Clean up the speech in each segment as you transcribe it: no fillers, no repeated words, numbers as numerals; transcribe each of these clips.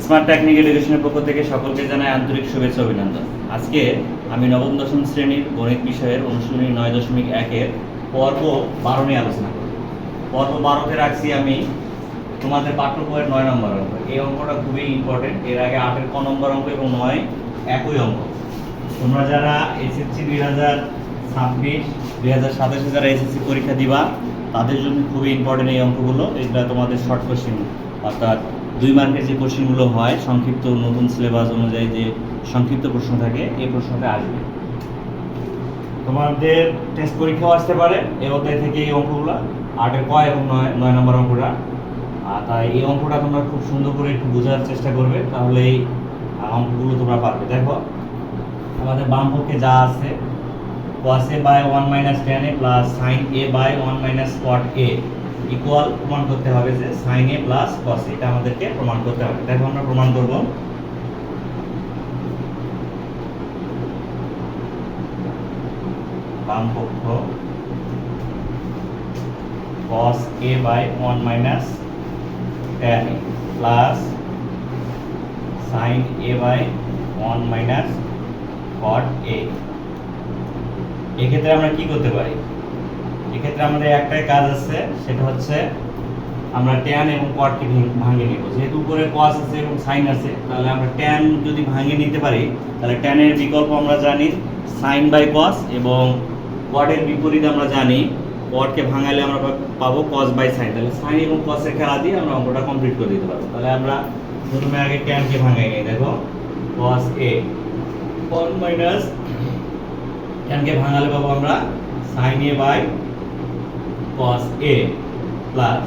Smart technique এডুকেশনের পক্ষ থেকে সকলকে জানাই আন্তরিক শুভেচ্ছা অভিনন্দন। আজকে আমি নবম দশম শ্রেণীর গণিত বিষয়ের অনুশীলনী 9.1-এর পর্ব 12 নিয়ে আলোচনা করব। পর্ব 12-তে রাখছি আমি তোমাদের পাঠ্য বইয়ের 9 নম্বর অঙ্ক। এই অঙ্কটা খুবই ইম্পর্টেন্ট। এর আগে 8-এর ক নম্বর অঙ্ক এবং 9 একই অঙ্ক। তোমরা যারা এসএসসি 2026 2027 যারা এসএসসি পরীক্ষা দিবা তাদের জন্য খুবই ইম্পর্টেন্ট এই অঙ্কগুলো। এগুলো তোমাদের শর্ট কোশ্চেন, অর্থাৎ 2 মার্কের যে কোশ্চেনগুলো হয় সংক্ষিপ্ত নতুন সিলেবাস অনুযায়ী যে সংক্ষিপ্ত প্রশ্ন থাকে এই প্রশ্নটা আসবে। তোমাদের টেস্ট পরীক্ষাও আসতে পারে এই অধ্যায় থেকে এই অঙ্কগুলো 8-এর ক এবং 9 নম্বর অঙ্কটা। তাই এই অঙ্কটা তোমরা খুব সুন্দর করে একটু বোঝার চেষ্টা করবে, তাহলে এই অঙ্কগুলো তোমরা পারবে। দেখো আমাদের বাম পক্ষে যা আছে cos a by 1 minus tan a plus sin a by 1 minus cot a equal প্রমাণ করতে হবে যে sin a plus cos a, এটা আমাদেরকে প্রমাণ করতে হবে। দেখো আমরা প্রমাণ করব। বাম পক্ষ cos a by 1 minus tan a plus sin a by 1 minus cot a। এক্ষেত্রে আমরা কি করতে পারি? এক্ষেত্রে আমাদের একটাই কাজ আছে, সেটা হচ্ছে আমরা tan এবং cot কে ভাঙিয়ে নিব। যেহেতু উপরে cos আছে এবং sin আছে, তাহলে আমরা tan যদি ভাঙিয়ে নিতে পারি তাহলে tan এর বিকল্প আমরা জানি sin by cos, এবং cot এর বিপরীত আমরা জানি cot কে ভাঙালে আমরা পাবো cos by sin। তাহলে sin এবং cos এর খেলা দিয়ে আমরা অঙ্কটা কমপ্লিট করে দিতে পারবো। তাহলে আমরা প্রথমে আগে tan কে ভাঙাই নিই। দেখো cos a 1 minus tan কে ভাঙালে পাবো আমরা sin a by cos a plus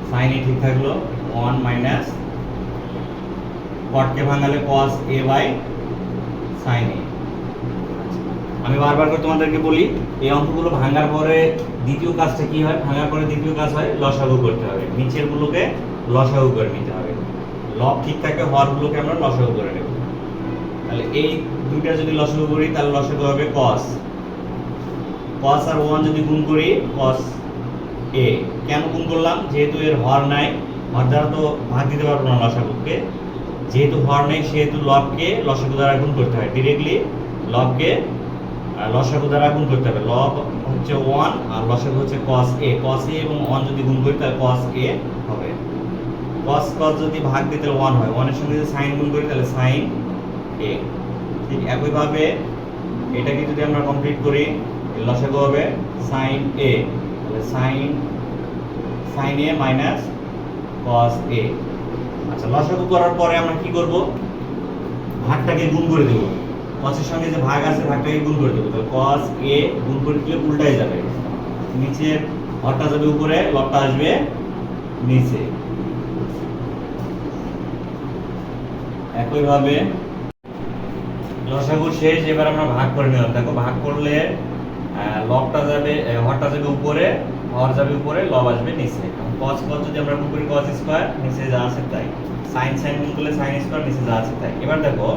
sin a ঠিক থাকলো 1 minus cot K ভাঙালে cos a by sin a। আমি বারবার করে তোমাদেরকে বলি, এই অঙ্কগুলো ভাঙার পরে দ্বিতীয় কাজটা কি হয়? ভাঙার পরে দ্বিতীয় কাজ হয় লসাগু করতে হবে। নিচের গুলোকে লসাগু করে নিতে হবে। লব ঠিক থাকে, হরগুলোকে আমরা লসাগু করে নেব। তাহলে এই দুইটা যদি লসাগু করি তাহলে লসাগু হবে cos আর 1 যদি গুণ করি cos a। কেন গুণ করলাম? যেহেতু এর হর নাই, হর দ্বারা তো ভাগ দিতে পারবো না লসাগুকে। যেহেতু হর নেই সেহেতু লবকে লসাগু দ্বারা গুণ করতে হয়। ডিরেক্টলি লবকে লসাগু দ্বারা গুণ করতে হবে। লব হচ্ছে 1 আর লসাগু হচ্ছে cos a। cos a এবং 1 যদি গুণ করি তাহলে cos a হবে। cos যদি ভাগ দিই তাহলে 1 হয়। 1 এর সঙ্গে যদি sin গুণ করি তাহলে sin a। ঠিক একইভাবে এটাকে যদি আমরা কমপ্লিট করি লসাগু হবে sin a, তাহলে sin a minus cos a। আচ্ছা, লসাগু করার পরে আমরা কি করব? ভাগটাকে গুণ করে দেব। cos এর সঙ্গে যে ভাগ আছে ভাগটাকে গুণ করে দেব। তাহলে cos a গুণ করে দিলে উল্টাই যাবে। নিচের হরটা যাবে উপরে, লবটা আসবে নিচে। একইভাবে লসাগু শেষ, এবার আমরা ভাগ করে নিলাম। দেখো ভাগ করলে লবটা যাবে, হরটা যাবে উপরে, হর যাবে উপরে, লব আসবে নিচে। cos যদি আমরা গুণ করি cos স্কয়ার, নিচে যা আছে তাই। sin গুণ করলে sin স্কয়ার, নিচে যা আছে তাই। এবার দেখো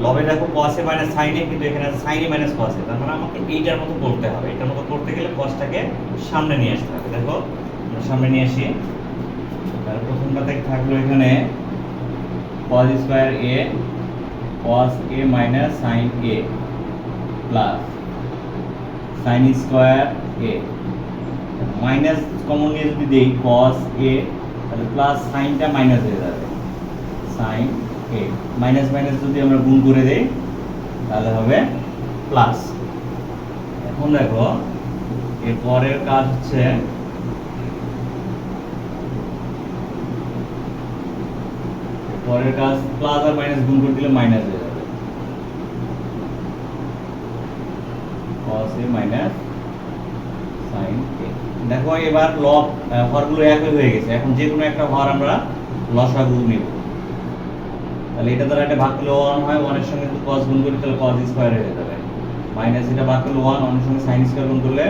লবে দেখো cos a minus sin a, কিন্তু এখানে আছে sin a minus cos a। তার মানে আমাকে এইটার মতো করতে হবে। এটার মতো করতে গেলে cosটাকে সামনে নিয়ে আসতে হবে। দেখো আমরা সামনে নিয়ে আসি। তাহলে প্রথমটাতে থাকলো এখানে cos square a cos a minus sin a plus sin square a, minus common নিয়ে যদি দেই cos a, তাহলে প্লাস সাইনটা মাইনাস হয়ে যাবে sin a। মাইনাস মাইনাস যদি আমরা গুণ করে দেই তাহলে হবে প্লাস। এখন দেখো এর পরের কাজ হচ্ছে প্লাস আর মাইনাস গুণ করে দিলে মাইনাস হয়ে যাবে cos a minus sin a। দেখো এবার লব হরগুলো একই হয়ে গেছে। এখন যে কোনো একটা হর আমরা লসাগু নিব। তাহলে এটা দ্বারা এটা ভাগ করলে 1 হয়, 1 এর সঙ্গে যদি cos গুণ করি তাহলে cos স্কয়ার হয়ে যাবে। মাইনাস এটা ভাগ করলে 1 এর সঙ্গে sin স্কয়ার গুণ করলে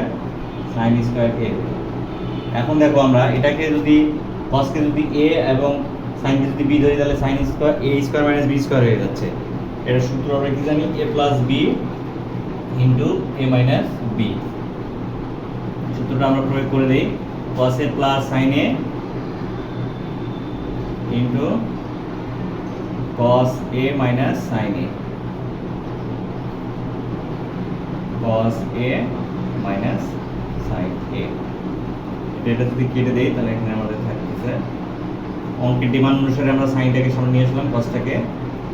sin স্কয়ার a। এখন দেখো আমরা এটাকে যদি cos কে যদি a এবং sin কে যদি b ধরি তাহলে sin square a square minus b square হয়ে যাচ্ছে। এর সূত্র আমরা কি জানি? a plus b into a minus b। সূত্রটা আমরা প্রয়োগ করে দেই cos a plus sin a into cos a minus sin a, cos a minus sin a। এটা যদি কেটে দেই তাহলে এখানে আমাদের থাকতেছে অঙ্কের ডিমান্ড অনুসারে আমরা সাইনটাকে সামনে নিয়ে আসলাম, কসটাকে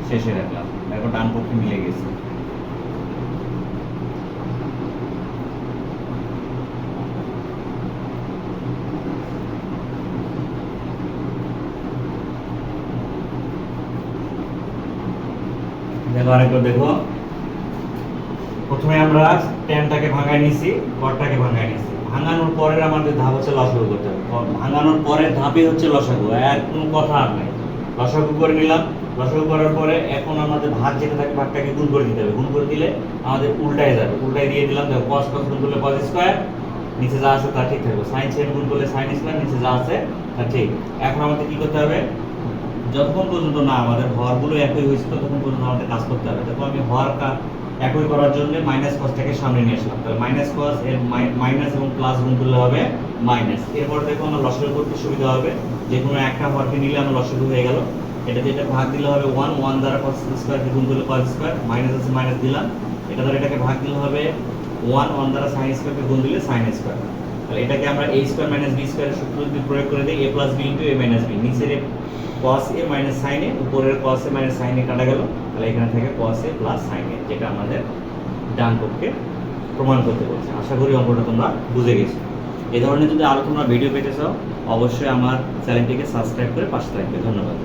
শেষে রাখলাম, এখন ডান পক্ষে মিলে গেছে। দেখো আরেকবার দেখো, প্রথমে আমরা টেনটাকে ভাঙায় নিছি, গড়টাকে ভাঙায় নিছি, ভাঙানোর পরের আমাদের ধাপ হচ্ছে লসাগু করতে হবে। ভাঙানোর পরের ধাপই হচ্ছে লসাগু, আর কোনো কথা আর নাই। লসাগু করে নিলাম, লসাগু করার পরে এখন আমাদের ভাগ যেটা থাকে ভাগটাকে গুণ করে দিতে হবে, গুণ করে দিলে আমাদের উল্টায় যাবে, উল্টায় দিয়ে দিলাম। দেখো cos cos গুণ করলে cos স্কয়ার, নিচে যা আছে তা ঠিক থাকবে, sin sin গুণ করলে sin স্কয়ার, নিচে যা আছে তা ঠিক। এখন আমাদের কি করতে হবে, যতক্ষণ পর্যন্ত না আমাদের হরগুলো একই হয়েছে ততক্ষণ পর্যন্ত আমাদের কাজ করতে হবে। দেখো আমি হর একই করার জন্য মাইনাস কসটাকে সামনে নিয়ে আসলাম, তাহলে মাইনাস কস এর মাইনাস এবং প্লাস গুণ করলে হবে মাইনাস। এরপর দেখো আমার লসাগু করতে সুবিধা হবে, যে কোনো একটা হরকে নিলে আমার লসাগু হয়ে গেল। এটা যেটা ভাগ দিলে হবে 1, 1 দ্বারা cos স্কয়ারকে গুণ করলে cos স্কয়ার, মাইনাস আছে মাইনাস দিলাম। এটা দ্বারা এটাকে ভাগ দিলে হবে 1, 1 দ্বারা sin স্কয়ারকে গুণ দিলে sin স্কয়ার। তাহলে এটাকে আমরা a স্কয়ার মাইনাস b স্কয়ারের সূত্র যদি প্রয়োগ করে দেই, a plus b into a minus b, নিচের cos a minus sin a, উপরের cos a minus sin a কাটা গেল, তাহলে এখানে থাকে cos a plus sin a, যেটা আমাদের ডান পক্ষে প্রমাণ করতে বলছে। আশা করি অঙ্কটা তোমরা বুঝে গেছো। এই ধরনের যদি আরো তোমরা ভিডিও পেতে চাও অবশ্যই আমার চ্যানেলটিকে সাবস্ক্রাইব করে পাশে থাকবে। ধন্যবাদ।